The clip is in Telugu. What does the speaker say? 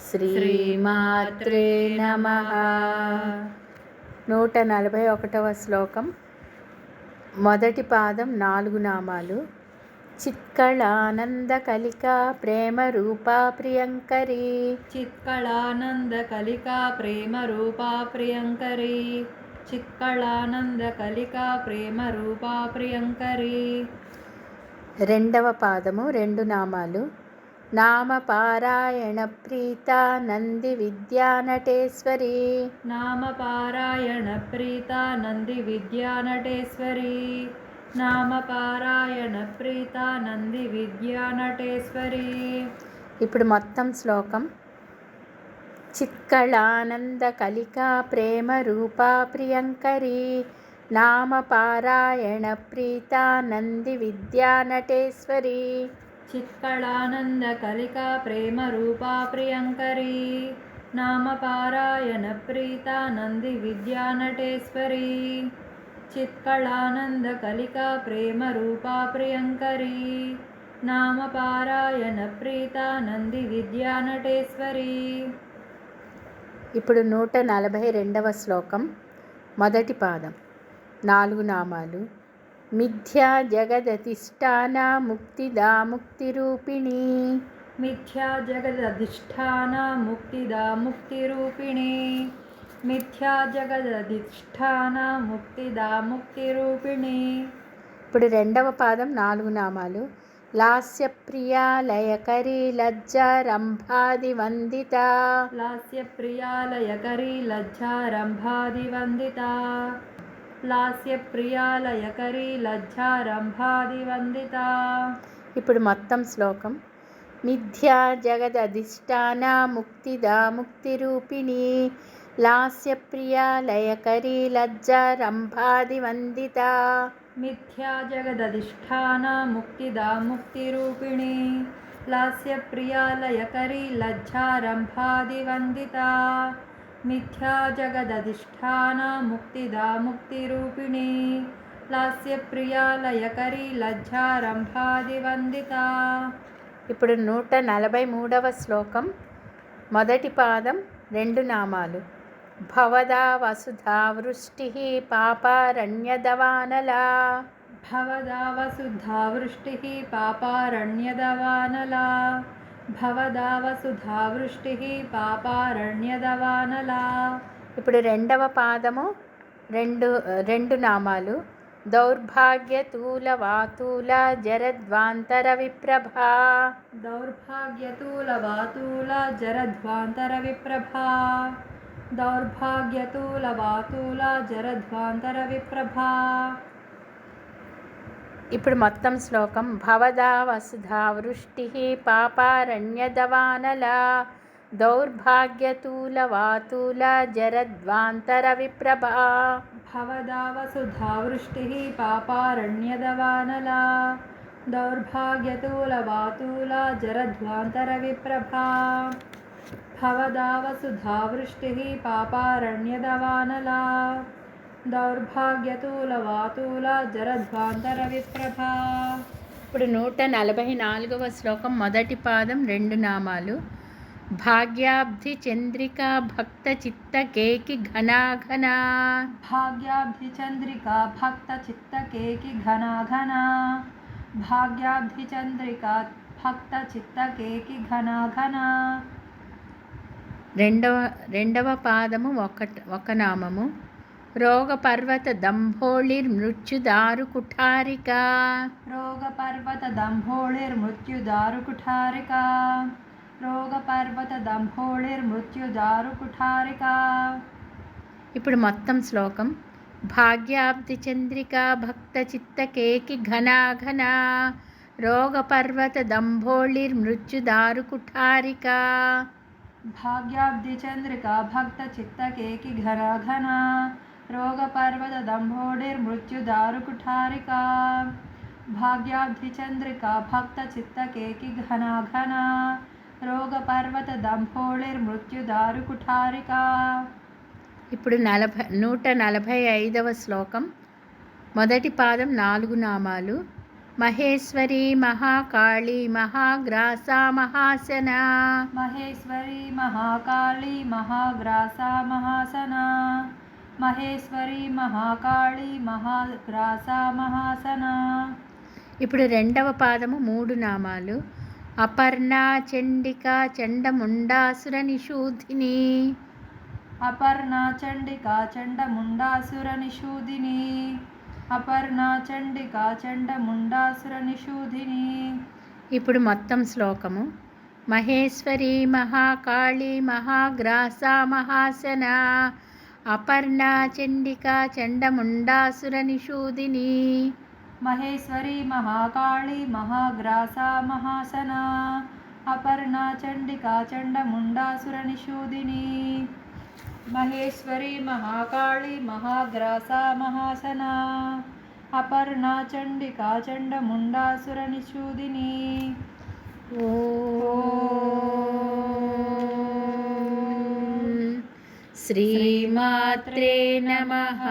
శ్రీమాత్రే నమః. 141వ శ్లోకం. మొదటి పాదం 4 నామాలు. చిత్కళానంద కలికా ప్రేమ రూపా ప్రియంకరీ. చిత్కళానంద కలికా ప్రేమ రూపా ప్రియంకరీ. చిత్కళానంద కలికా ప్రేమ రూపా ప్రియంకరీ. రెండవ పాదము 2 నామాలు. నామపారాయణ ప్రీతా నంది విద్యానటేశ్వరీ. నామపారాయణ ప్రీతా నంది విద్యానటేశ్వరీ. నామపారాయణ ప్రీతా నంది విద్యానటేశ్వరీ. ఇప్పుడు మొత్తం శ్లోకం. చిత్కళానంద కలికా ప్రేమ రూపా ప్రియంకరీ. నామపారాయణ ప్రీతా నంది విద్యానటేశ్వరీ. చిత్కళానంద కలికా ప్రేమ రూపా ప్రియంకరీ. నామపారాయణ ప్రీతా నంది విద్యానటేశ్వరీ. చిత్కళానంద కలికా ప్రేమ రూపా ప్రియంకరీ. నామపారాయణ ప్రీతా నంది విద్యానటేశ్వరీ. ఇప్పుడు 142వ శ్లోకం. మొదటి పాదం 4 నామాలు. మిథ్యా జగదధిష్ఠాన ముక్తిదా ముక్తిరూపిణీ. మిథ్యా జగదధిష్ఠాన ముక్తిదా ముక్తిరూపిణీ. మిథ్యా జగదధిష్ఠాన ముక్తిదా ముక్తిరూపిణీ. ఇప్పుడు రెండవ పాదం 4 నామాలు. లాస్యప్రియా లయకరీ లజ్జారంభాదివందిత. లాస్యప్రియా లయకరీ లజ్జారంభాదివందిత. లాస్యప్రియా లయకరీ లజ్జారంభాదివందిత. ఇప్పుడు మొత్తం శ్లోకం. మిథ్యా జగదధిష్ఠాన ముక్తిదా ముక్తిరూపిణీ. లాస్యప్రియా లయకరీ లజ్జారంభాదివందిత. మిథ్యా జగదధిష్ఠాన ముక్తిదా ముక్తిరూపిణీ. లాస్యప్రియా లయకరీ లజ్జారంభాదివందిత. మిథ్యా జగదధిష్ఠాన ముక్తిదా ముక్తిరూపిణీ. లాస్యప్రియా లయకరీ లజ్జారంభాదివందిత. ఇప్పుడు 143వ శ్లోకం. మొదటి పాదం 2 నామాలు. భవదా వసుధా వృష్టిః పాపారణ్యదవానలా. భవదా వసుధా వృష్టిః పాపారణ్యదవానలా. భవదా వసుధా వృష్టిః పాపారణ్యదవానలా. ఇప్పుడు రెండవ పాదము 2 నామాలు. దౌర్భాగ్యతూల వాతూల జరద్వాంతర విప్రభా. దౌర్భాగ్యతూల వాతూల జరధ్వాంతర విప్రభా. దౌర్భాగ్యతూల వాతూల జరధ్వాంతర విప్రభా. ఇప్పుడు మొత్తం శ్లోకం. భవదా వసుధా వృష్టిః పాపారణ్యదవానలా. దౌర్భాగ్యతూల వాతూల జరద్వాంతర విప్రభా. భవదా వసుధా వృష్టిః పాపారణ్యదవానలా. దౌర్భాగ్యతూల వాతూల జరధ్వాంతర విప్రభా. భవదా వసుధా వృష్టిః పాపారణ్యదవానలా. దౌర్భాగ్యతూల వాతూల జరధ్వాంతర విప్రభా. ఇప్పుడు 144వ శ్లోకం. మొదటి పాదం 2 నామాలు. భాగ్యాబ్ధి చంద్రికా భక్త చిత్త కేకి ఘనాఘనా. భాగ్యాబ్ధి చంద్రికా భక్త చిత్త కేకి ఘనాఘనా. భాగ్యాబ్ధి చంద్రికా భక్త చిత్త కేకి ఘనాఘనా. రెండవ పాదము 1 నామము. రోగ పర్వత దంభోళిర్ మృత్యుదారు కుఠారికా. రోగ పర్వత దంభోళిర్ మృత్యుదారు కుఠారికా. రోగ పర్వత దంభోళిర్ మృత్యుదారు కుఠారికా. ఇప్పుడు మొత్తం శ్లోకం. భాగ్యాబ్ధి చంద్రికా భక్త చిత్త కేకి ఘనాఘనా. రోగ పర్వత దంభోళిర్ మృత్యుదారు కుఠారికా. భాగ్యాబ్ధి చంద్రికా భక్త చిత్త కేకి ఘనాఘనా. రోగ పర్వత దంభోళిర్ మృత్యుదారు కుఠారికా. భాగ్యాబ్ధి చంద్రికా భక్త చిత్త కేకి ఘనాఘనా. రోగ పర్వత దంభోళిర్ మృత్యుదారు కుఠారికా. ఇప్పుడు 145వ శ్లోకం. మొదటి పాదం 4 నామాలు. మహేశ్వరి, మహాకాళి, మహాగ్రాస, మహాసన. మహేశ్వరి, మహాకాళి, మహాగ్రాస, మహాసన. మహేశ్వరి, మహాకాళి, మహాగ్రాస, మహాసన. ఇప్పుడు రెండవ పాదము 3 నామాలు. అపర్ణ, చండిక, చండముండాసుర నిషూధిని. అపర్ణ, చండిక, చండముండాసుర నిషూధిని. అపర్ణ, చండిక, చండముండాసుర నిషూధిని. ఇప్పుడు మొత్తం శ్లోకము. మహేశ్వరి, మహాకాళి, మహాగ్రాస, మహాసన. అపర్ణ, చండిక, చండముండాసుర నిషూధిని. మహేశ్వరి, మహాకాళి, మహాగ్రాస, మహాసన. అపర్ణ, చండిక, చండముండాసుర నిషూధిని. మహేశ్వరి, మహాకాళి, మహాగ్రాస, మహాసన. అపర్ణ, చండిక, చండముండాసుర నిషూధిని. శ్రీమాత్రే నమః.